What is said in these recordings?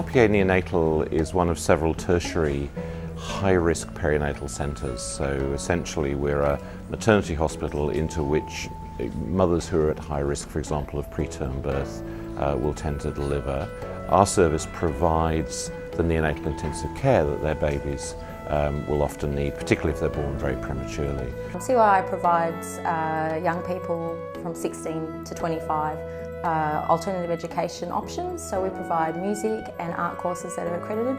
RPA Neonatal is one of several tertiary high-risk perinatal centres. So essentially we're a maternity hospital into which mothers who are at high risk, for example, of preterm birth, will tend to deliver. Our service provides the neonatal intensive care that their babies will often need, particularly if they're born very prematurely. CYI provides young people from 16 to 25 alternative education options. So we provide music and art courses that are accredited,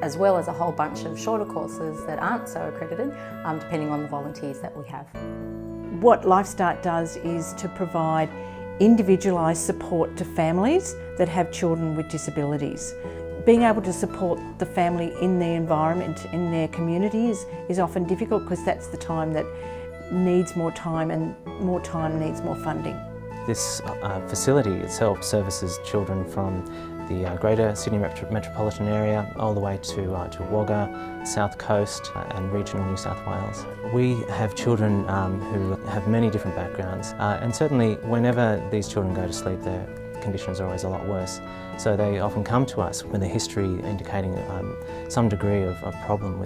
as well as a whole bunch of shorter courses that aren't so accredited, depending on the volunteers that we have. What LifeStart does is to provide individualised support to families that have children with disabilities. Being able to support the family in their environment, in their community is often difficult because that's the time that needs more time, and more time needs more funding. This facility itself services children from the Greater Sydney metropolitan area all the way to Wagga, South Coast and regional New South Wales. We have children who have many different backgrounds, and certainly whenever these children go to sleep their conditions are always a lot worse. So they often come to us with a history indicating some degree of problem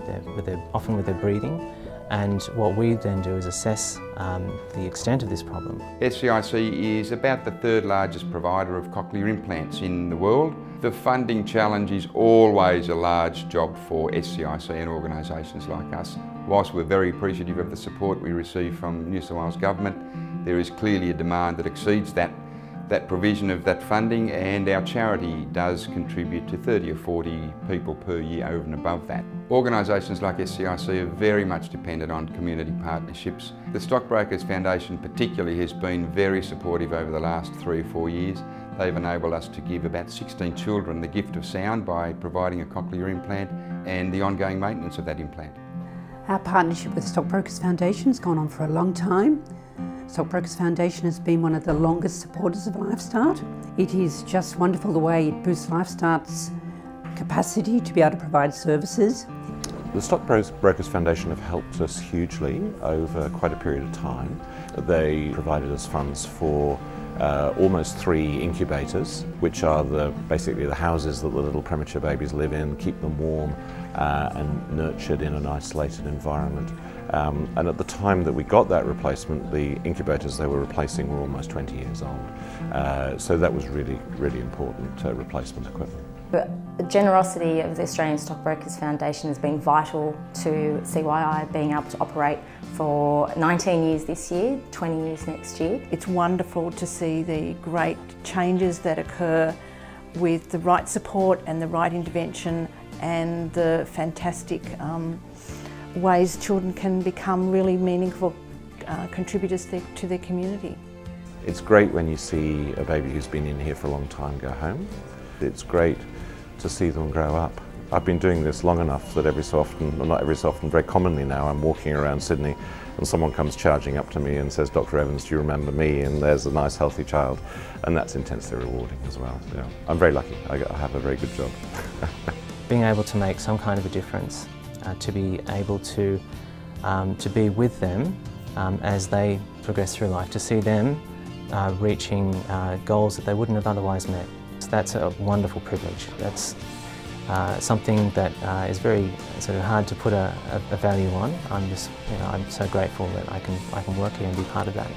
often with their breathing. And what we then do is assess the extent of this problem. SCIC is about the third largest provider of cochlear implants in the world. The funding challenge is always a large job for SCIC and organisations like us. Whilst we're very appreciative of the support we receive from New South Wales Government, there is clearly a demand that exceeds that provision of that funding, and our charity does contribute to 30 or 40 people per year over and above that. Organisations like SCIC are very much dependent on community partnerships. The Stockbrokers Foundation particularly has been very supportive over the last 3 or 4 years. They've enabled us to give about 16 children the gift of sound by providing a cochlear implant and the ongoing maintenance of that implant. Our partnership with Stockbrokers Foundation has gone on for a long time. Stockbrokers Foundation has been one of the longest supporters of LifeStart. It is just wonderful the way it boosts LifeStart's capacity to be able to provide services. The Stockbrokers Foundation have helped us hugely over quite a period of time. They provided us funds for almost 3 incubators, which are basically the houses that the little premature babies live in, keep them warm and nurtured in an isolated environment. And at the time that we got that replacement, the incubators they were replacing were almost 20 years old. So that was really, really important replacement equipment. The generosity of the Australian Stockbrokers Foundation has been vital to CYI being able to operate for 19 years this year, 20 years next year. It's wonderful to see the great changes that occur with the right support and the right intervention, and the fantastic ways children can become really meaningful contributors to their community. It's great when you see a baby who's been in here for a long time go home. It's great to see them grow up. I've been doing this long enough that every so often, well not every so often, very commonly now, I'm walking around Sydney and someone comes charging up to me and says, "Dr. Evans, do you remember me?" And there's a nice healthy child, and that's intensely rewarding as well. Yeah. I'm very lucky, I have a very good job. Being able to make some kind of a difference, to be able to be with them as they progress through life, to see them reaching goals that they wouldn't have otherwise met. So that's a wonderful privilege. That's something that is very sort of hard to put a value on. I'm so grateful that I can work here and be part of that.